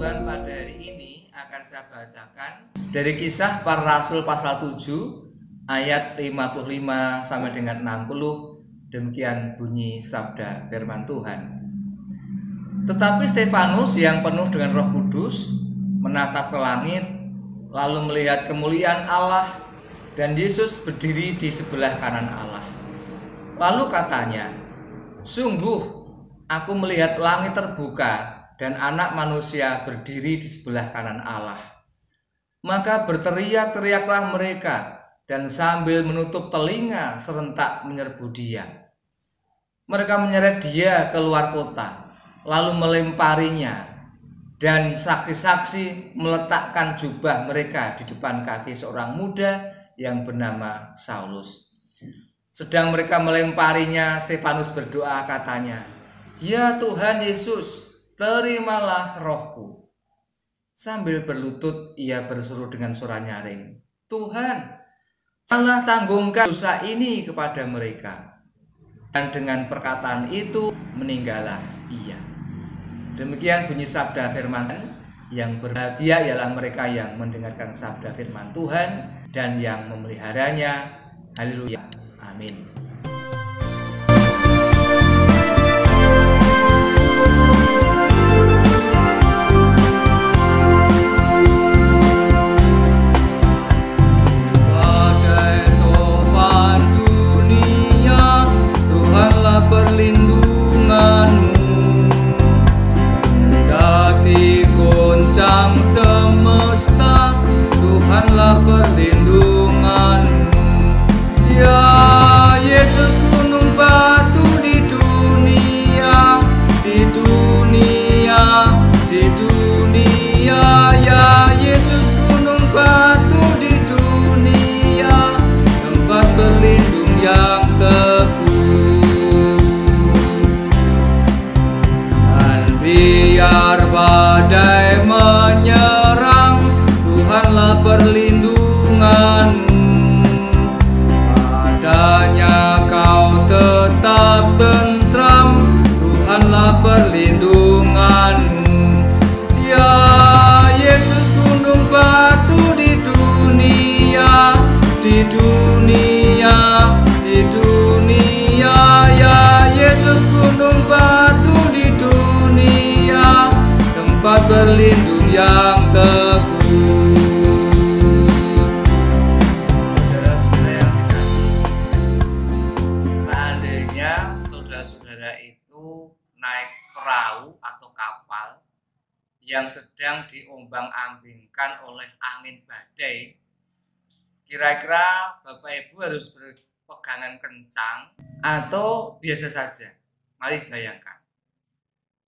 Tuhan pada hari ini akan saya bacakan dari Kisah Para Rasul pasal 7 ayat 55 sampai dengan 60. Demikian bunyi sabda firman Tuhan. Tetapi Stefanus yang penuh dengan Roh Kudus menatap ke langit, lalu melihat kemuliaan Allah dan Yesus berdiri di sebelah kanan Allah. Lalu katanya, "Sungguh aku melihat langit terbuka dan Anak Manusia berdiri di sebelah kanan Allah." Maka berteriak-teriaklah mereka dan sambil menutup telinga serentak menyerbu Dia. Mereka menyeret Dia keluar kota, lalu melemparinya, dan saksi-saksi meletakkan jubah mereka di depan kaki seorang muda yang bernama Saulus. Sedang mereka melemparinya, Stefanus berdoa katanya, "Ya Tuhan Yesus, terimalah rohku." Sambil berlutut ia berseru dengan suara nyaring, "Tuhan, janganlah tanggungkan dosa ini kepada mereka." Dan dengan perkataan itu meninggallah ia. Demikian bunyi sabda firman. Yang berbahagia ialah mereka yang mendengarkan sabda firman Tuhan dan yang memeliharanya. Haleluya. Amin. Perlindunganmu mendaki goncang semesta, Tuhanlah perlindunganmu. Ya Yesus, gunung batu di dunia, di dunia, di dunia. Ya Yesus, gunung batu di dunia, tempat berlindung yang teguh. Biar badai menyerang, Tuhanlah perlindunganmu. Padanya kau tetap tentram, Tuhanlah perlindunganmu. Ya Yesus, gunung batu di dunia, di dunia, di dunia. Ya Yesus, gunung batu di dunia, tempat berlindung yang teguh. Saudara-saudara yang dikasihi Kristus, seandainya saudara-saudara itu naik perahu atau kapal yang sedang diombang-ambingkan oleh angin badai, kira-kira Bapak Ibu harus berpegangan kencang atau biasa saja? Mari bayangkan.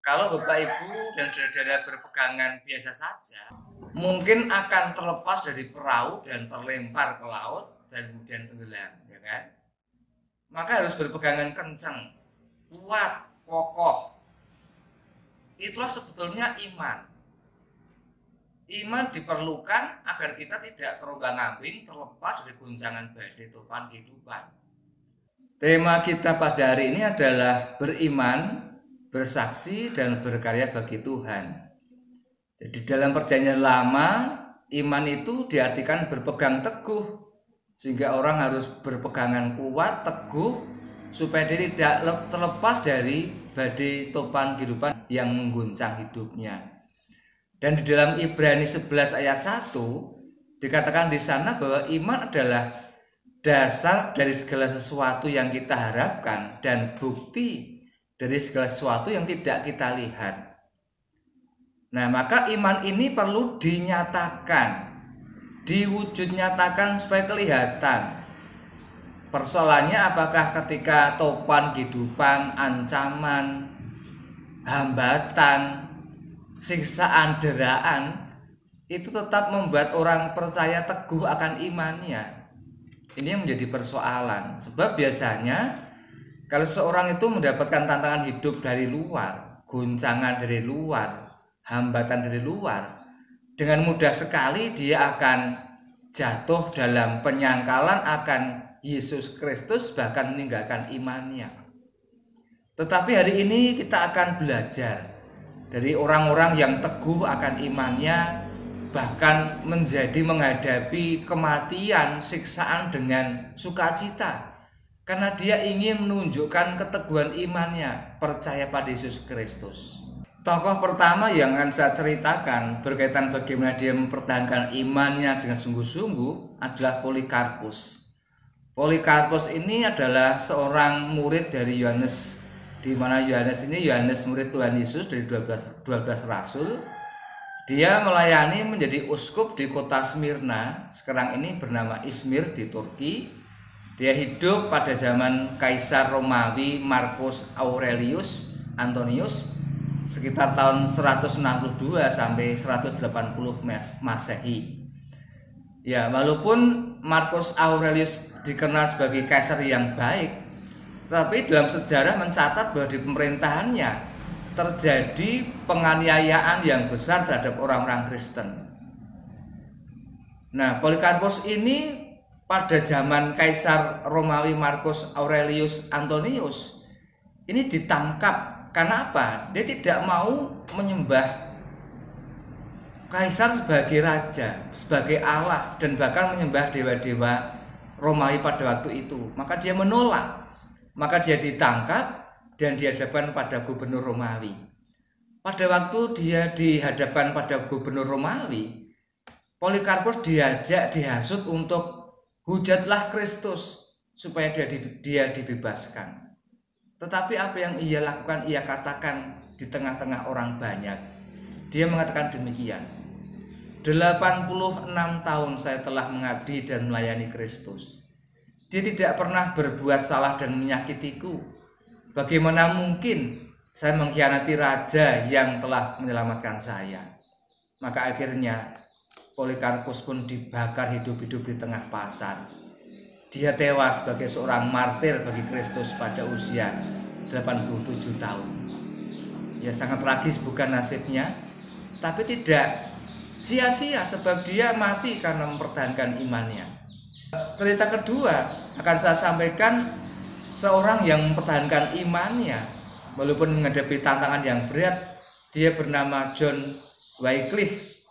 Kalau Bapak Ibu dan saudara berpegangan biasa saja, mungkin akan terlepas dari perahu dan terlempar ke laut dan kemudian tenggelam, ya kan? Maka harus berpegangan kencang, kuat, kokoh. Itulah sebetulnya iman. Iman diperlukan agar kita tidak terombang-ambing, terlepas dari guncangan badai topan kehidupan. Tema kita pada hari ini adalah beriman, bersaksi, dan berkarya bagi Tuhan. Jadi dalam perjanjian lama, iman itu diartikan berpegang teguh, sehingga orang harus berpegangan kuat, teguh, supaya dia tidak terlepas dari badai topan kehidupan yang mengguncang hidupnya. Dan di dalam Ibrani 11 ayat 1 dikatakan di sana bahwa iman adalah dasar dari segala sesuatu yang kita harapkan dan bukti dari segala sesuatu yang tidak kita lihat. Nah, maka iman ini perlu dinyatakan, diwujud nyatakan supaya kelihatan. Persoalannya apakah ketika topan kehidupan, ancaman, hambatan, siksaan, deraan itu tetap membuat orang percaya teguh akan imannya. Ini yang menjadi persoalan. Sebab biasanya kalau seorang itu mendapatkan tantangan hidup dari luar, guncangan dari luar, hambatan dari luar, dengan mudah sekali dia akan jatuh dalam penyangkalan akan Yesus Kristus, bahkan meninggalkan imannya. Tetapi hari ini kita akan belajar dari orang-orang yang teguh akan imannya, bahkan menghadapi kematian, siksaan dengan sukacita, karena dia ingin menunjukkan keteguhan imannya, percaya pada Yesus Kristus. Tokoh pertama yang akan saya ceritakan berkaitan bagaimana dia mempertahankan imannya dengan sungguh-sungguh adalah Polikarpus. Polikarpus ini adalah seorang murid dari Yohanes, di mana Yohanes murid Tuhan Yesus dari 12 rasul. Dia melayani menjadi uskup di kota Smyrna, sekarang ini bernama Izmir di Turki. Dia hidup pada zaman Kaisar Romawi Marcus Aurelius Antonius sekitar tahun 162 sampai 180 Masehi. Ya, walaupun Marcus Aurelius dikenal sebagai kaisar yang baik, tapi dalam sejarah mencatat bahwa di pemerintahannya terjadi penganiayaan yang besar terhadap orang-orang Kristen. Nah, Polikarpus ini pada zaman Kaisar Romawi Marcus Aurelius Antonius ini ditangkap. Karena apa? Dia tidak mau menyembah Kaisar sebagai raja, sebagai Allah, dan bahkan menyembah dewa-dewa Romawi pada waktu itu. Maka dia menolak. Maka dia ditangkap dan dihadapkan pada gubernur Romawi. Pada waktu dia dihadapkan pada gubernur Romawi, Polikarpus dihasut untuk hujatlah Kristus supaya dia dibebaskan. Tetapi apa yang ia lakukan, ia katakan di tengah-tengah orang banyak. Dia mengatakan demikian, 86 tahun saya telah mengabdi dan melayani Kristus. Dia tidak pernah berbuat salah dan menyakitiku. Bagaimana mungkin saya mengkhianati raja yang telah menyelamatkan saya? Maka akhirnya Polikarpus pun dibakar hidup-hidup di tengah pasar. Dia tewas sebagai seorang martir bagi Kristus pada usia 87 tahun. Ya, sangat tragis bukan nasibnya, tapi tidak sia-sia sebab dia mati karena mempertahankan imannya. Cerita kedua akan saya sampaikan seorang yang mempertahankan imannya walaupun menghadapi tantangan yang berat. Dia bernama John Wycliffe,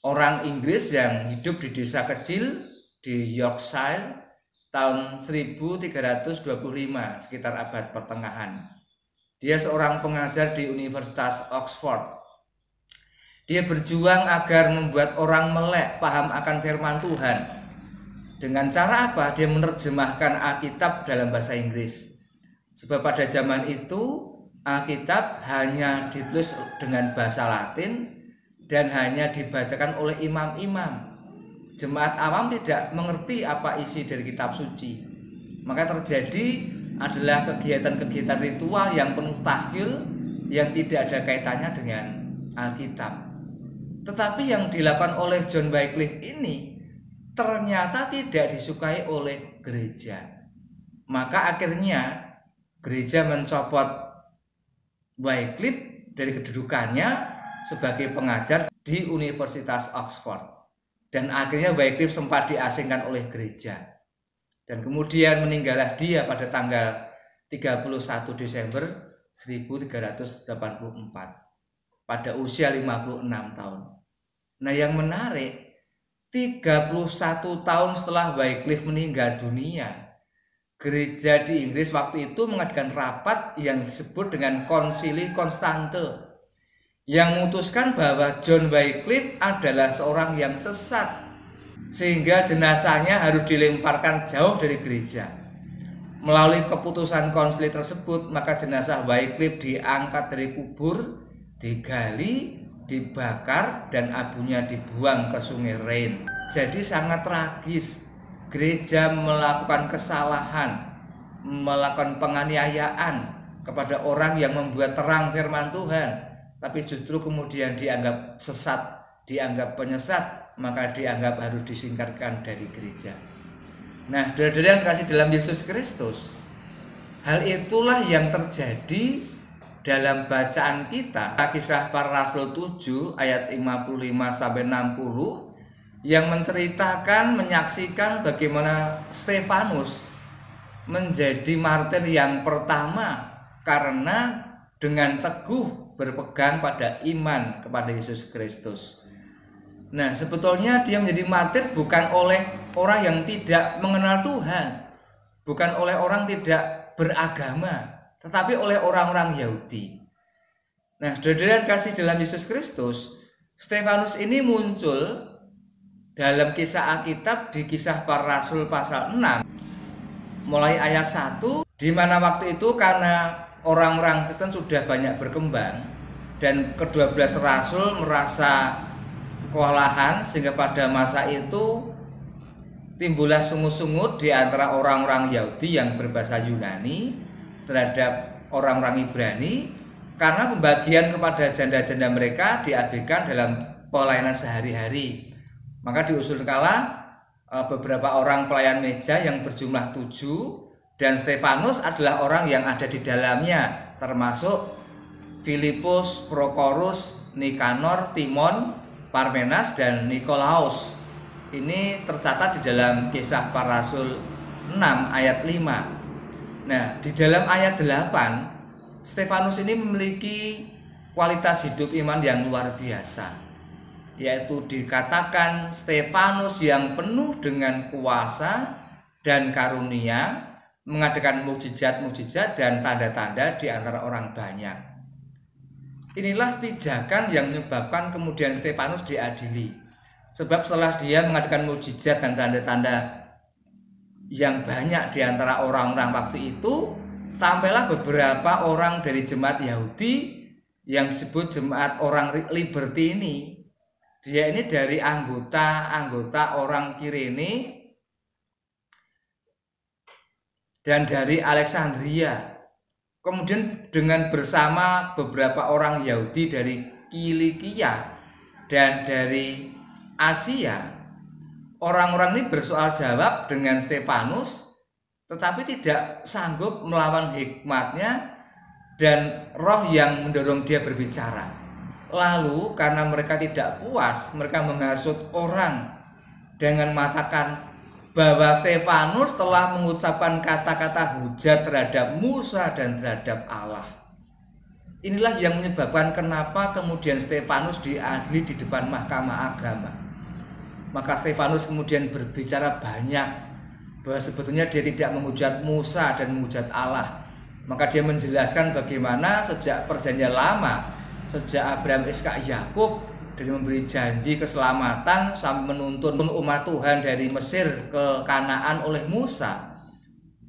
orang Inggris yang hidup di desa kecil di Yorkshire tahun 1325, sekitar abad pertengahan. Dia seorang pengajar di Universitas Oxford. Dia berjuang agar membuat orang melek paham akan firman Tuhan. Dengan cara apa? Dia menerjemahkan Alkitab dalam bahasa Inggris. Sebab pada zaman itu Alkitab hanya ditulis dengan bahasa Latin dan hanya dibacakan oleh imam-imam. Jemaat awam tidak mengerti apa isi dari kitab suci. Maka terjadi adalah kegiatan-kegiatan ritual yang penuh tahyul yang tidak ada kaitannya dengan Alkitab. Tetapi yang dilakukan oleh John Wycliffe ini ternyata tidak disukai oleh gereja. Maka akhirnya gereja mencopot Wycliffe dari kedudukannya sebagai pengajar di Universitas Oxford. Dan akhirnya Wycliffe sempat diasingkan oleh gereja. Dan kemudian meninggallah dia pada tanggal 31 Desember 1384 pada usia 56 tahun. Nah, yang menarik, 31 tahun setelah Wycliffe meninggal dunia, gereja di Inggris waktu itu mengadakan rapat yang disebut dengan Konsili Konstante, yang memutuskan bahwa John Wycliffe adalah seorang yang sesat, sehingga jenazahnya harus dilemparkan jauh dari gereja. Melalui keputusan konsili tersebut, maka jenazah Wycliffe diangkat dari kubur, digali, dibakar, dan abunya dibuang ke sungai Rhine. Jadi sangat tragis. Gereja melakukan kesalahan, melakukan penganiayaan kepada orang yang membuat terang firman Tuhan, tapi justru kemudian dianggap sesat, dianggap penyesat, maka dianggap harus disingkirkan dari gereja. Nah, saudara-saudara yang kasih dalam Yesus Kristus, hal itulah yang terjadi dalam bacaan kita, Kisah Para Rasul 7 ayat 55 sampai 60, yang menceritakan, menyaksikan bagaimana Stefanus menjadi martir yang pertama karena dengan teguh berpegang pada iman kepada Yesus Kristus. Nah, sebetulnya dia menjadi martir bukan oleh orang yang tidak mengenal Tuhan, bukan oleh orang tidak beragama, tetapi oleh orang-orang Yahudi. Nah, saudara kasih dalam Yesus Kristus, Stefanus ini muncul dalam kisah Alkitab di Kisah Para Rasul pasal 6 mulai ayat 1, di mana waktu itu karena orang-orang Kristen sudah banyak berkembang dan ke-12 rasul merasa kewalahan, sehingga pada masa itu timbullah sungut-sungut di antara orang-orang Yahudi yang berbahasa Yunani terhadap orang-orang Ibrani, karena pembagian kepada janda-janda mereka diabaikan dalam pelayanan sehari-hari. Maka diusulkanlah beberapa orang pelayan meja yang berjumlah 7, dan Stefanus adalah orang yang ada di dalamnya, termasuk Filipus, Prokorus, Nikanor, Timon, Parmenas, dan Nikolaus. Ini tercatat di dalam Kisah Para Rasul 6 ayat 5. Nah, di dalam ayat 8 Stefanus ini memiliki kualitas hidup iman yang luar biasa, yaitu dikatakan Stefanus yang penuh dengan kuasa dan karunia, mengadakan mukjizat-mukjizat dan tanda-tanda di antara orang banyak. Inilah pijakan yang menyebabkan kemudian Stefanus diadili. Sebab setelah dia mengadakan mukjizat dan tanda-tanda yang banyak di antara orang-orang waktu itu, tampillah beberapa orang dari jemaat Yahudi yang disebut jemaat orang Liberti ini. Dia ini dari anggota orang Kirene dan dari Alexandria. Kemudian dengan bersama beberapa orang Yahudi dari Kilikia dan dari Asia, orang-orang ini bersoal jawab dengan Stefanus, tetapi tidak sanggup melawan hikmatnya dan roh yang mendorong dia berbicara. Lalu karena mereka tidak puas, mereka menghasut orang dengan mengatakan bahwa Stefanus telah mengucapkan kata-kata hujat terhadap Musa dan terhadap Allah. Inilah yang menyebabkan kenapa kemudian Stefanus diadili di depan mahkamah agama. Maka Stefanus kemudian berbicara banyak bahwa sebetulnya dia tidak menghujat Musa dan menghujat Allah. Maka dia menjelaskan bagaimana sejak perjanjian lama, sejak Abraham, Ishak, Yakub, dari memberi janji keselamatan sampai menuntun umat Tuhan dari Mesir ke Kanaan oleh Musa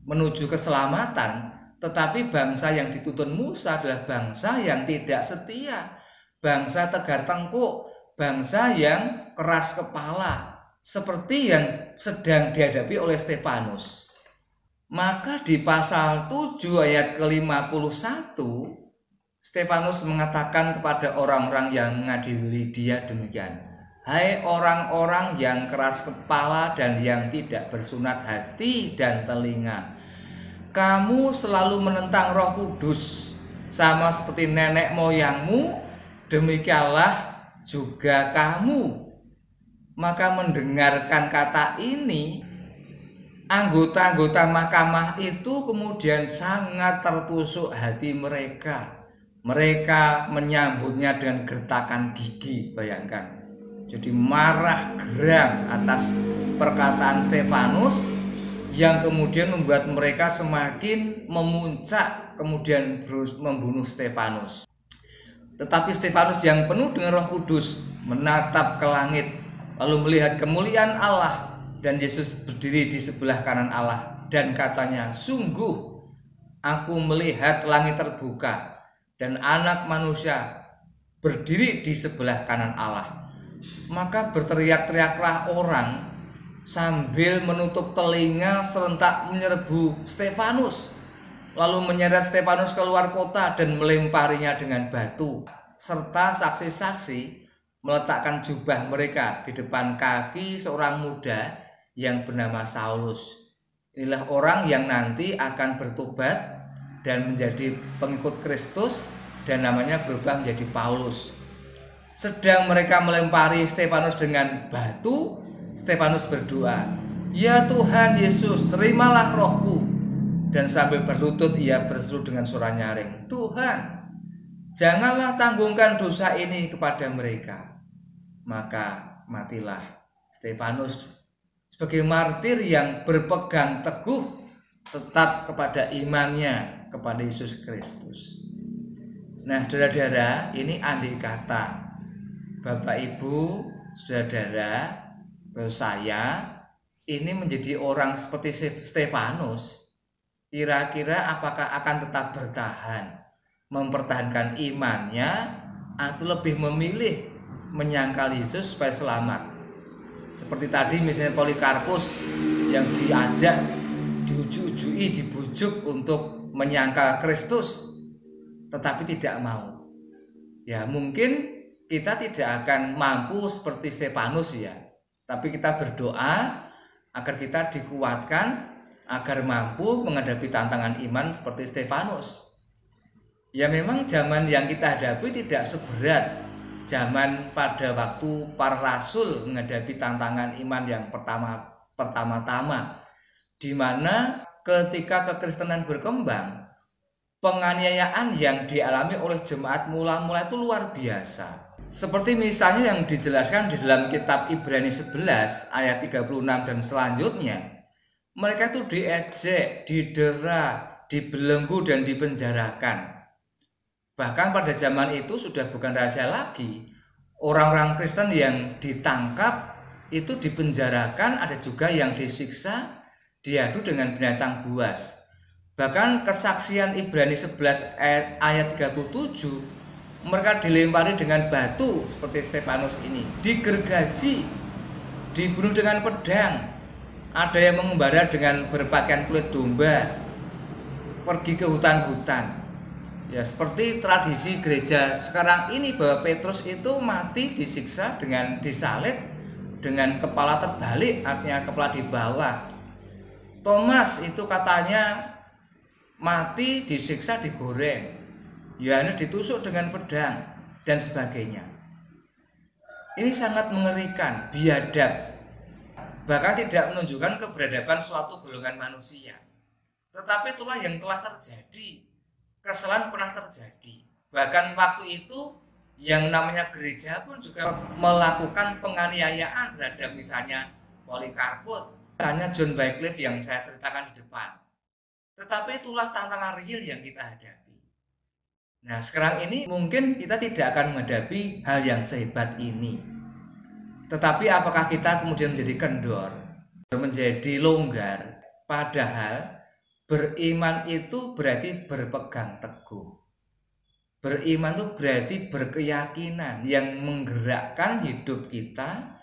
menuju keselamatan, tetapi bangsa yang dituntun Musa adalah bangsa yang tidak setia, bangsa tegar tengkuk, bangsa yang keras kepala, seperti yang sedang dihadapi oleh Stefanus. Maka di pasal 7 ayat ke-51, Stefanus mengatakan kepada orang-orang yang mengadili dia demikian: "Hai orang-orang yang keras kepala dan yang tidak bersunat hati dan telinga, kamu selalu menentang Roh Kudus, sama seperti nenek moyangmu, demikianlah juga kamu." Maka mendengarkan kata ini, anggota-anggota mahkamah itu kemudian sangat tertusuk hati mereka. Mereka menyambutnya dengan gertakan gigi, bayangkan. Jadi marah geram atas perkataan Stefanus yang kemudian membuat mereka semakin memuncak, kemudian terus membunuh Stefanus. Tetapi Stefanus yang penuh dengan Roh Kudus menatap ke langit, lalu melihat kemuliaan Allah dan Yesus berdiri di sebelah kanan Allah, dan katanya, "Sungguh aku melihat langit terbuka dan Anak Manusia berdiri di sebelah kanan Allah." Maka berteriak-teriaklah orang sambil menutup telinga serentak menyerbu Stefanus, lalu menyeret Stefanus keluar kota dan melemparinya dengan batu, serta saksi-saksi meletakkan jubah mereka di depan kaki seorang muda yang bernama Saulus. Inilah orang yang nanti akan bertobat dan menjadi pengikut Kristus dan namanya berubah menjadi Paulus. Sedang mereka melempari Stefanus dengan batu, Stefanus berdoa, "Ya Tuhan Yesus, terimalah rohku." Dan sambil berlutut ia berseru dengan suara nyaring, "Tuhan, Janganlah tanggungkan dosa ini kepada mereka. Maka matilah Stefanus sebagai martir yang berpegang teguh tetap kepada imannya kepada Yesus Kristus. Nah, saudara-saudara, ini andai kata Bapak Ibu, saudara-saudara, saya ini menjadi orang seperti Stefanus, kira-kira apakah akan tetap bertahan, mempertahankan imannya, atau lebih memilih menyangkal Yesus supaya selamat? Seperti tadi misalnya Polikarpus yang diajak, diujuk-ujuki, dibujuk untuk menyangkal Kristus, tetapi tidak mau. Ya, mungkin kita tidak akan mampu seperti Stefanus ya, tapi kita berdoa agar kita dikuatkan, agar mampu menghadapi tantangan iman seperti Stefanus. Ya, memang zaman yang kita hadapi tidak seberat zaman pada waktu para rasul menghadapi tantangan iman yang pertama-tama, di mana ketika kekristenan berkembang, penganiayaan yang dialami oleh jemaat mula-mula itu luar biasa. Seperti misalnya yang dijelaskan di dalam kitab Ibrani 11 ayat 36 dan selanjutnya. Mereka itu diejek, didera, dibelenggu dan dipenjarakan. Bahkan pada zaman itu sudah bukan rahasia lagi, orang-orang Kristen yang ditangkap itu dipenjarakan, ada juga yang disiksa, diadu dengan binatang buas. Bahkan kesaksian Ibrani 11 ayat 37, mereka dilempari dengan batu seperti Stefanus ini, digergaji, dibunuh dengan pedang, ada yang mengembara dengan berpakaian kulit domba, pergi ke hutan-hutan. Ya, seperti tradisi gereja sekarang ini bahwa Petrus itu mati disiksa dengan disalib dengan kepala terbalik, artinya kepala di bawah. Thomas itu katanya mati disiksa digoreng. Yohanes ditusuk dengan pedang dan sebagainya. Ini sangat mengerikan, biadab. Bahkan tidak menunjukkan keberadaban suatu golongan manusia. Tetapi itulah yang telah terjadi. Kesalahan pernah terjadi. Bahkan waktu itu yang namanya gereja pun juga melakukan penganiayaan terhadap misalnya Polikarpus, misalnya John Wycliffe yang saya ceritakan di depan. Tetapi itulah tantangan real yang kita hadapi. Nah, sekarang ini mungkin kita tidak akan menghadapi hal yang sehebat ini. Tetapi apakah kita kemudian menjadi kendor, menjadi longgar? Padahal beriman itu berarti berpegang teguh. Beriman itu berarti berkeyakinan yang menggerakkan hidup kita,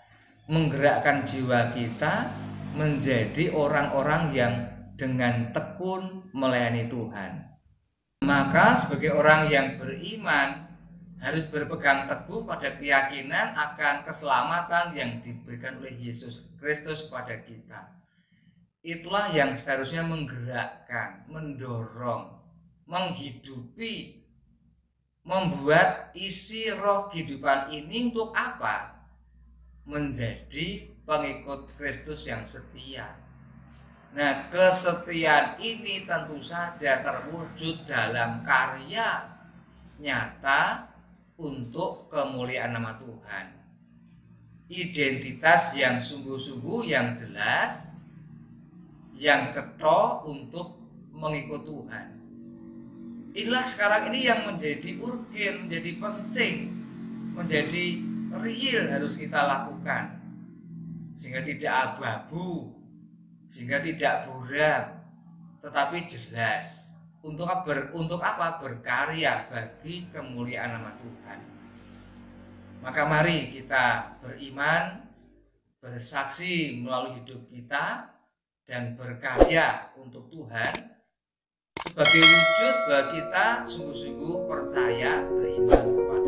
menggerakkan jiwa kita menjadi orang-orang yang dengan tekun melayani Tuhan. Maka sebagai orang yang beriman harus berpegang teguh pada keyakinan akan keselamatan yang diberikan oleh Yesus Kristus kepada kita. Itulah yang seharusnya menggerakkan, mendorong, menghidupi, membuat isi roh kehidupan ini untuk apa? Menjadi pengikut Kristus yang setia. Nah, kesetiaan ini tentu saja terwujud dalam karya nyata untuk kemuliaan nama Tuhan. Identitas yang sungguh-sungguh, yang jelas, yang cetok untuk mengikut Tuhan. Inilah sekarang ini yang menjadi urgen, menjadi penting, menjadi real harus kita lakukan. Sehingga tidak abu-abu, sehingga tidak buram, tetapi jelas. Untuk apa? Berkarya bagi kemuliaan nama Tuhan. Maka mari kita beriman, bersaksi melalui hidup kita, dan berkarya untuk Tuhan sebagai wujud bahwa kita sungguh-sungguh percaya beriman kepada